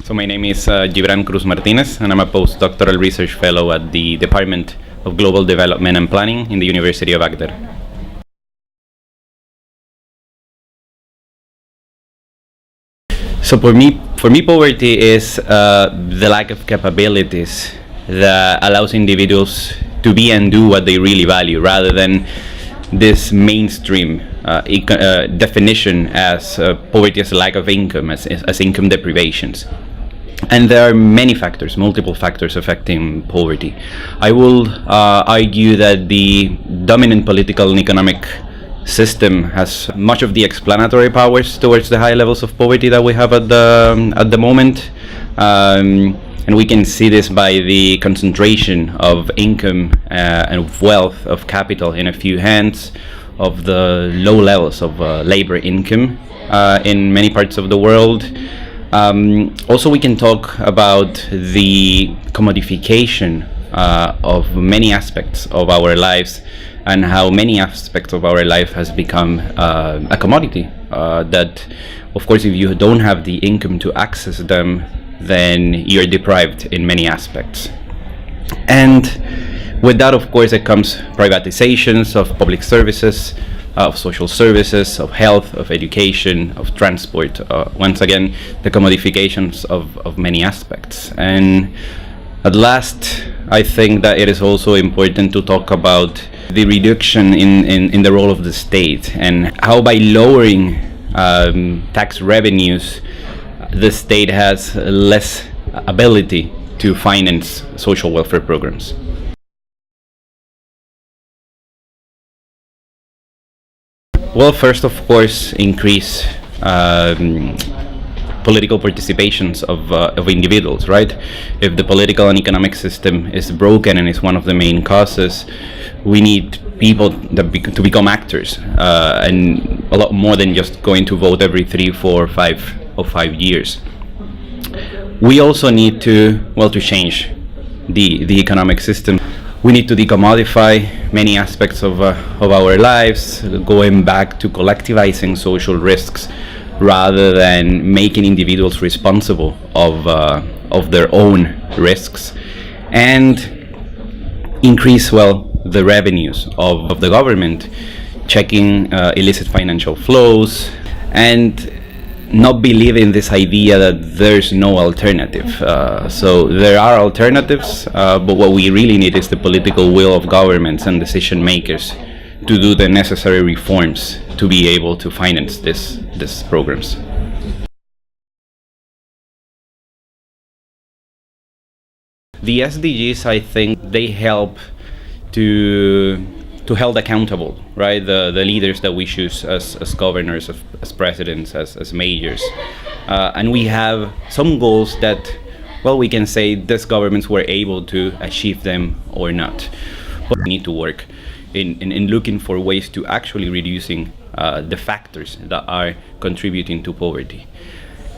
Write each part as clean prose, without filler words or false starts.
So my name is Gibrán Cruz-Martínez, and I'm a post-doctoral research fellow at the Department of Global Development and Planning in the University of Agder. So for me, poverty is the lack of capabilities that allows individuals to be and do what they really value, rather than this mainstream definition as poverty as a lack of income, as income deprivations. And there are many factors, multiple factors affecting poverty. I will argue that the dominant political and economic system has much of the explanatory powers towards the high levels of poverty that we have at the moment. And we can see this by the concentration of income and of wealth, of capital in a few hands, of the low levels of labor income in many parts of the world. Also, we can talk about the commodification of many aspects of our lives, and how many aspects of our life has become a commodity that, of course, if you don't have the income to access them, then you're deprived in many aspects. And with that, of course, it comes privatizations of public services, of social services, of health, of education, of transport. Once again, the commodifications of many aspects. And at last, I think that it is also important to talk about the reduction in the role of the state, and how by lowering tax revenues, the state has less ability to finance social welfare programs. Well, first, of course, increase political participations of individuals, right? If the political and economic system is broken and is one of the main causes, we need people to become actors, and a lot more than just going to vote every 3, 4, 5 years. We also need to change the economic system. We need to decommodify many aspects of our lives, going back to collectivizing social risks rather than making individuals responsible of their own risks, and increase the revenues of the government, checking illicit financial flows, and not believe in this idea that there's no alternative. So there are alternatives, but what we really need is the political will of governments and decision makers to do the necessary reforms to be able to finance these programs. The SDGs, I think, they help to held accountable, right? The leaders that we choose as governors, as presidents, as mayors. And we have some goals that, we can say these governments were able to achieve them or not. But we need to work in looking for ways to actually reducing the factors that are contributing to poverty.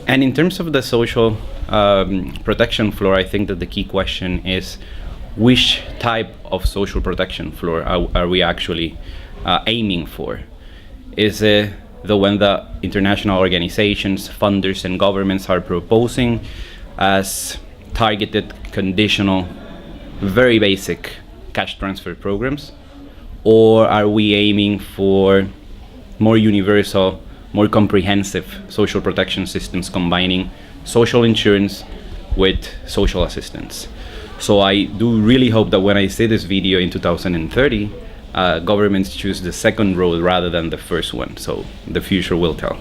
And in terms of the social protection floor, I think that the key question is, which type of social protection floor are we actually aiming for? Is it the one that international organizations, funders, and governments are proposing as targeted, conditional, very basic cash transfer programs? Or are we aiming for more universal, more comprehensive social protection systems combining social insurance with social assistance? So I do really hope that when I see this video in 2030, governments choose the second road rather than the first one. So the future will tell.